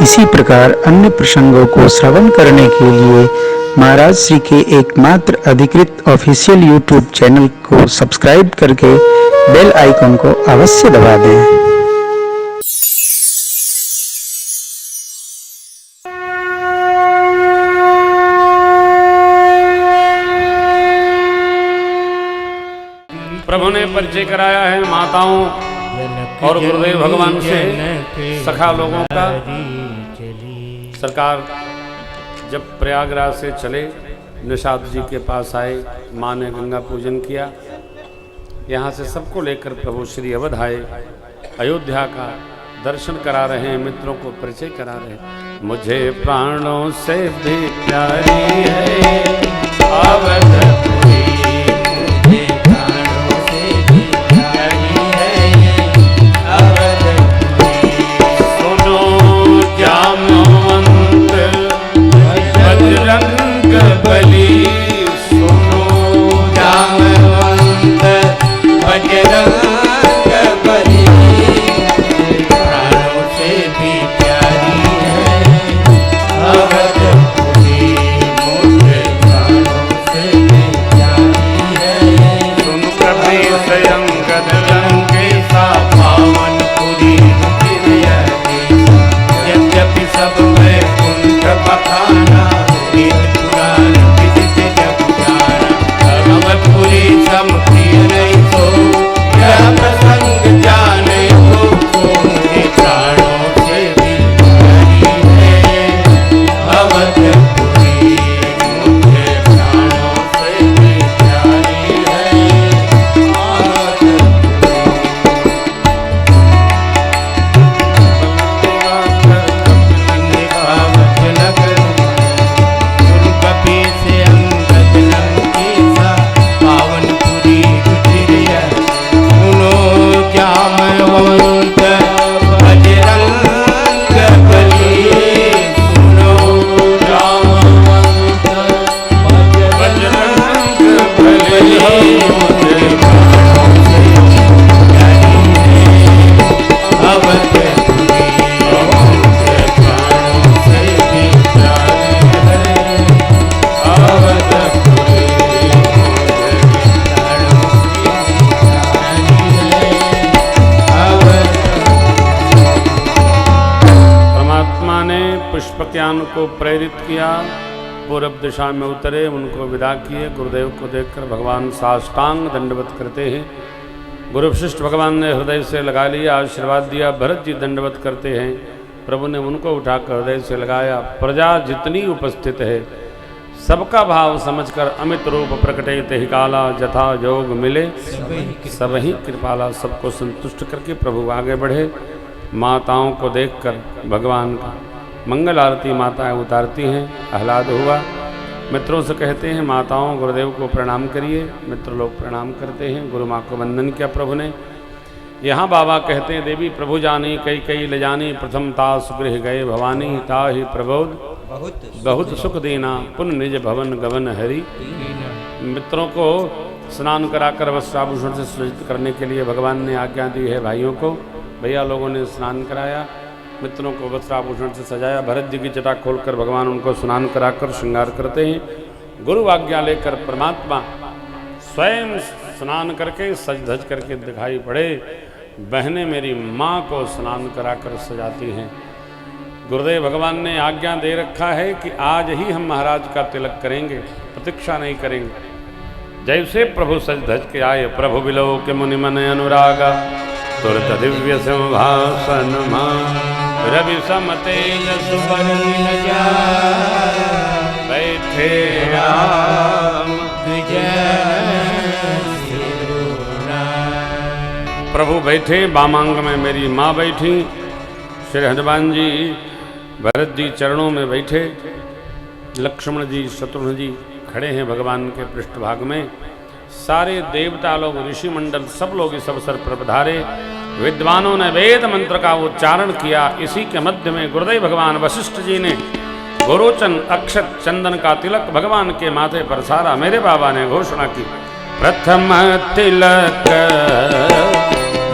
इसी प्रकार अन्य प्रसंगों को श्रवण करने के लिए महाराज श्री के एकमात्र अधिकृत ऑफिशियल यूट्यूब चैनल को सब्सक्राइब करके बेल आइकन को अवश्य दबा दें। प्रभु ने परिचय कराया है माताओं और गुरुदेव भगवान से सखा लोगों का। सरकार जब प्रयागराज से चले निषाद जी के पास आए, माँ ने गंगा पूजन किया। यहाँ से सबको लेकर प्रभु श्री अवध आए, अयोध्या का दर्शन करा रहे हैं, मित्रों को परिचय करा रहे हैं। मुझे प्राणों से भी प्यारी है अवध, को प्रेरित किया। पूर्व दिशा में उतरे, उनको विदा किए। गुरुदेव को देखकर भगवान साष्टांग दंडवत करते हैं। गुरु वशिष्ठ भगवान ने हृदय से लगा लिया, आशीर्वाद दिया। भरत जी दंडवत करते हैं। प्रभु ने उनको उठाकर हृदय से लगाया। प्रजा जितनी उपस्थित है सबका भाव समझकर अमित रूप प्रकटे तेहि काला, जथा जोग मिले सब ही कृपाला। सबको संतुष्ट करके प्रभु आगे बढ़े। माताओं को देखकर भगवान का मंगल आरती माताएं उतारती हैं। आह्लाद हुआ। मित्रों से कहते हैं माताओं गुरुदेव को प्रणाम करिए। मित्र लोग प्रणाम करते हैं। गुरु माँ को वंदन किया प्रभु ने। यहाँ बाबा कहते हैं देवी प्रभु जानी कई कई ले जानी, प्रथम तास गृह गए भवानी, ताहि प्रबोध बहुत सुख देना, पुन निज भवन गवन हरि। मित्रों को स्नान कराकर वस्त्राभूषण से सुसज्जित करने के लिए भगवान ने आज्ञा दी है। भाइयों को, भैया लोगों ने स्नान कराया, मित्रों को वस्त्राभूषण से सजाया। भरत जी की जटा खोलकर भगवान उनको स्नान कराकर श्रृंगार करते हैं। गुरु आज्ञा लेकर परमात्मा स्वयं स्नान करके सज धज करके दिखाई पड़े। बहनें मेरी माँ को स्नान कराकर सजाती हैं। गुरुदेव भगवान ने आज्ञा दे रखा है कि आज ही हम महाराज का तिलक करेंगे, प्रतीक्षा नहीं करेंगे। जैसे प्रभु सज धज के आए, प्रभु बिलो के मुनि मन अनुरागा, तुरत दिव्य सिंहासन रवि समतेज सुवर्ण बैठे राम प्रभु बैठे। वामांग में मेरी माँ बैठी। श्री हनुमान जी भरत जी चरणों में बैठे। लक्ष्मण जी शत्रुघ्न जी खड़े हैं भगवान के पृष्ठभाग में। सारे देवता लोग, ऋषि मंडल सब लोग इस अवसर पर पधारे। विद्वानों ने वेद मंत्र का उच्चारण किया। इसी के मध्य में गुरुदेव भगवान वशिष्ठ जी ने गोरोचन अक्षत चंदन का तिलक भगवान के माथे पर सारा। मेरे बाबा ने घोषणा की, प्रथम तिलक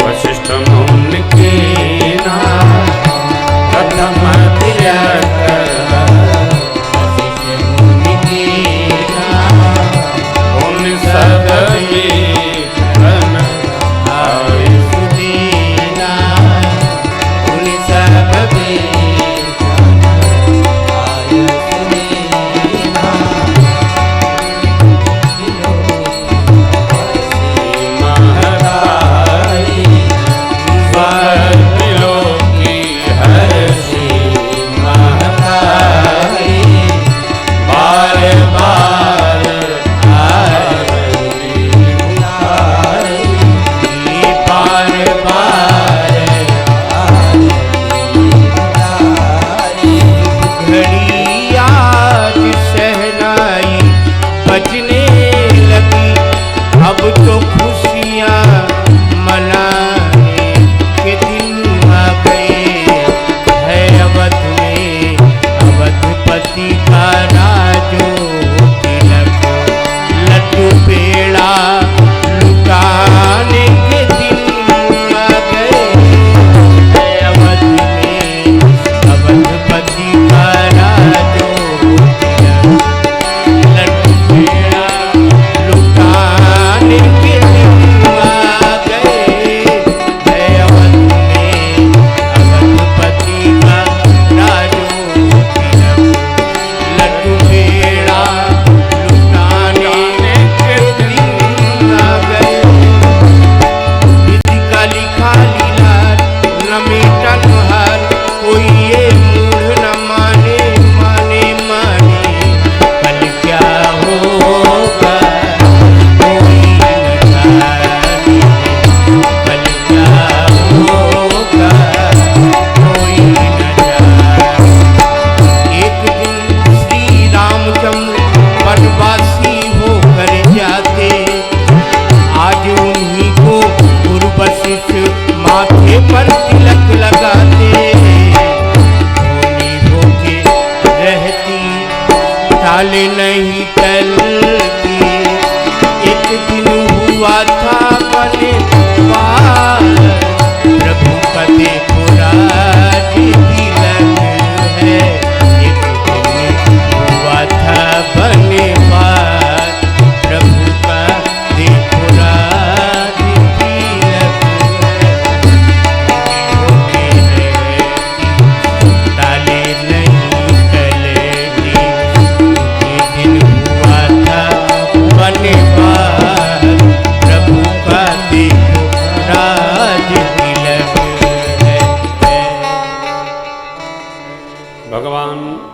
वशिष्ठ मुनि कीना, प्रथम तिलक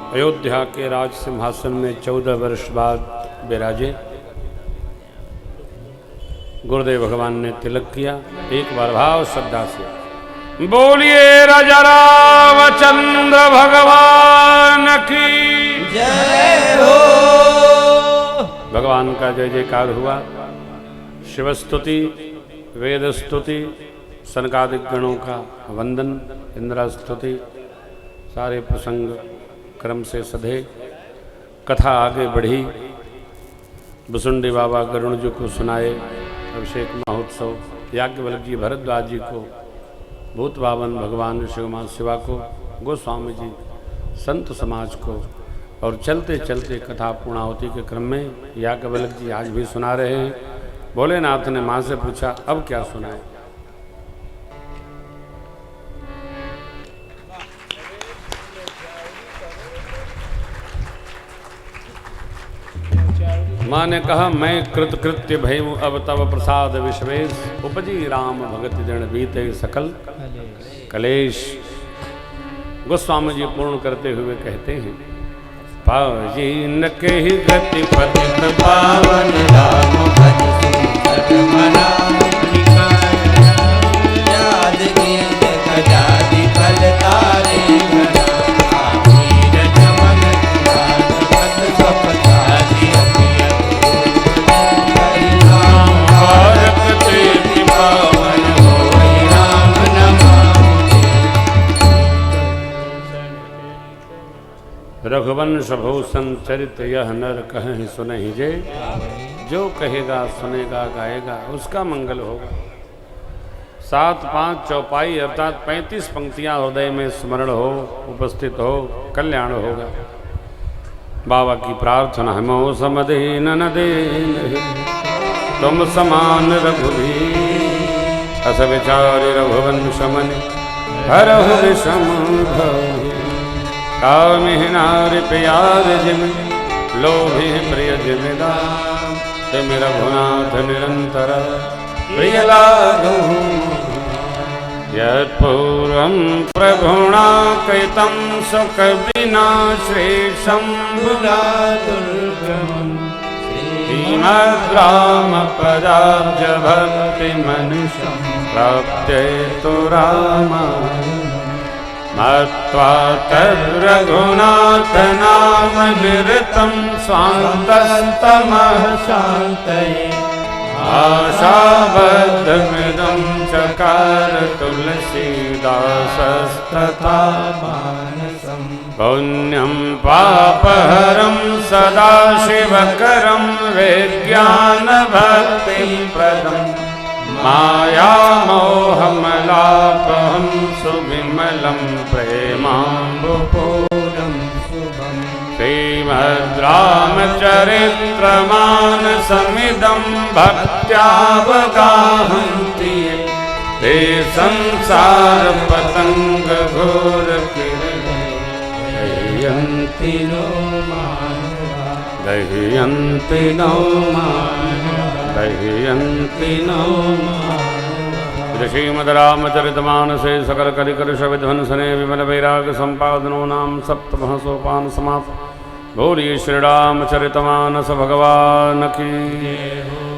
अयोध्या के राज सिंहासन में 14 वर्ष बाद विराजे। गुरुदेव भगवान ने तिलक किया। एक बार भाव श्रद्धा से बोलिए राजा रामचंद्र भगवान की जय हो। भगवान का जय जयकार हुआ। शिव स्तुति, वेद स्तुति, सनकादिक गणों का वंदन, इंद्र स्तुति, सारे प्रसंग क्रम से सधे। कथा आगे बढ़ी। भुसुंडी बाबा गरुण जी को सुनाए अभिषेक महोत्सव, याज्ञवल्क्य जी भरद्वाज जी को, भूत बावन भगवान शिव माँ शिवा को, गोस्वामी जी संत समाज को, और चलते चलते कथा पूर्णाहुति के क्रम में याज्ञवल्क्य जी आज भी सुना रहे हैं। भोलेनाथ ने माँ से पूछा अब क्या सुनाए। माँ ने कहा मैं कृतकृत्य भयमु अब तव प्रसाद विश्वेश, उपजी राम भगति दृढ़ बीते सकल कलेश। गोस्वामी जी पूर्ण करते हुए कहते हैं पावजी न कहि गति पतित पावन राम भज सुंदर मना याद कीन गजादि फल तारे घना वीर चमन पद सपतादि पावन होई राम नमामि। रघुवंश भूषण चरित यह नर कहीं सुनहि जे, जो कहेगा सुनेगा गाएगा उसका मंगल होगा। 7-5 चौपाई अर्थात 35 पंक्तियां हृदय में स्मरण हो, उपस्थित हो, कल्याण होगा। बाबा की प्रार्थना है, मोह समदीन न दीन तुम समान रघुवीर, अस विचारि रघुवन शमन हरहु विषम भव, कामिहि नारि प्यार जिम लोभी प्रिय जिमिदार, तिम रघुनाथ निरंतर प्रिय लागू, यत्पूर्वं प्रभुणा कृतं सुकविना श्रीशम्भुना दुर्गमं, श्रीमद्रामपदाब्जभक्तिमनिशं प्राप्तेतु रामायणं, मत्वा तद्रघुनाथनामनिरतं स्वान्तस्तमः शान्तये, आशाबद्धमिदं चकार तुलसीदासस्तथा मानसं, पुण्यं पापहरं सदाशिवकरं विज्ञानभक्तिप्रदं, मायामोहमलापहं सुविमलं प्रेमाम्बुपूरं शुभम्, श्रीमद्रामचरित्रमानसमिदं भक्त्यावगाहन्ति ये, ते संसारपतङ्गघोरकिरणयन्ति नो मानवा, दह्यन्ति नो मानवा, दह्यन्ति नो मानवा। श्रीमद्रामचरितमानसे सकल कलिकलुष विध्वंसने विमल वैराग्य संपादनो नाम सप्तमः सोपान समाप्त। बोलिए श्री रामचरितमानस भगवान की।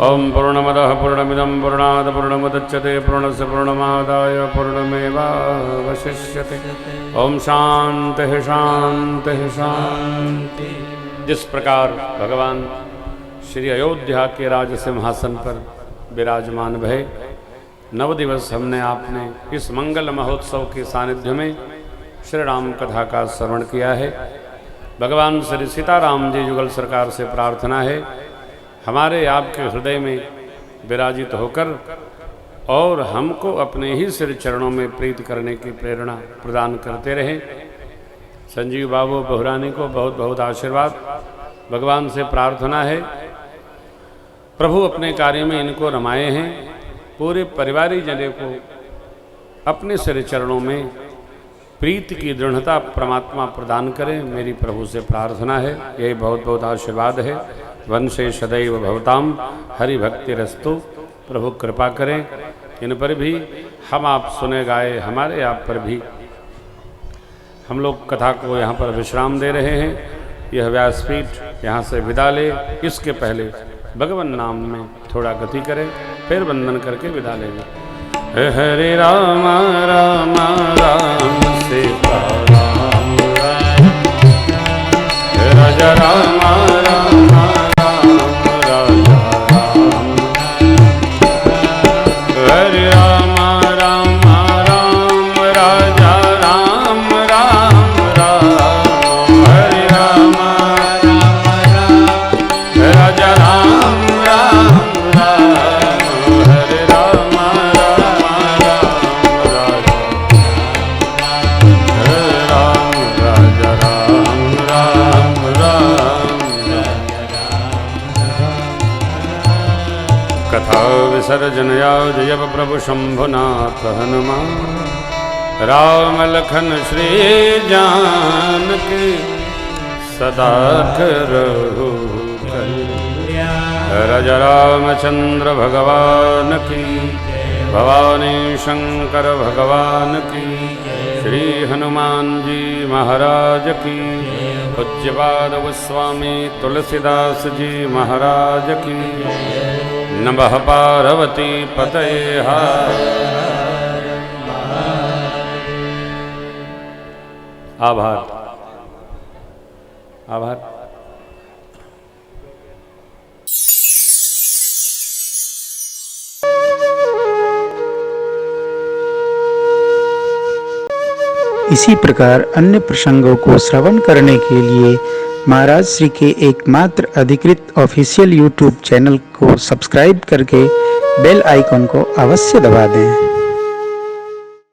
ओम पूर्णमदः पूर्णमिदं पूर्णात् पूर्णमुदच्यते पूर्णस्य पूर्णमादाय पूर्णमेवावशिष्यते। ओम शांति शांति शांति। जिस प्रकार भगवान श्री अयोध्या के राज सिंहासन पर विराजमान भय, 9 दिवस हमने आपने इस मंगल महोत्सव के सानिध्य में श्री राम कथा का श्रवण किया है। भगवान श्री सीताराम जी युगल सरकार से प्रार्थना है, हमारे आपके हृदय में विराजित होकर और हमको अपने ही श्री चरणों में प्रीत करने की प्रेरणा प्रदान करते रहें। संजीव बाबू बहुरानी को बहुत बहुत आशीर्वाद। भगवान से प्रार्थना है, प्रभु अपने कार्य में इनको रमाए हैं, पूरे परिवारी जने को अपने श्री चरणों में प्रीति की दृढ़ता परमात्मा प्रदान करें, मेरी प्रभु से प्रार्थना है। यही बहुत बहुत आशीर्वाद है। वंशे सदैव भवताम हरि भक्ति रस्तु। प्रभु कृपा करें, इन पर भी हम आप सुने गाए, हमारे आप पर भी हम लोग कथा को यहाँ पर विश्राम दे रहे हैं। यह व्यासपीठ यहाँ से विदा ले, इसके पहले भगवान नाम में थोड़ा गति करें, फिर वंदन करके विदा लेंगे। हरे राम राम राम सीता राम राजा राम राम राम राजा राम, हरे राम राम राम राजा राम राम राम, हरे राम राम राजा राम राम राम, हरे राम कथा विसर्जनया जयब प्रभु शंभुनाथ हनुमान, राम लखन श्री जानकी सदा करहु कल्याण। राजा रामचंद्र भगवान की, भवानी शंकर भगवान की, श्री हनुमान जी महाराज की, पूज्यपाद गोस्वामी तुलसीदास जी महाराज की। नमः पार्वती पतये हर। आभार आभार। इसी प्रकार अन्य प्रसंगों को श्रवण करने के लिए महाराज श्री के एकमात्र अधिकृत ऑफिशियल यूट्यूब चैनल को सब्सक्राइब करके बेल आइकन को अवश्य दबा दें।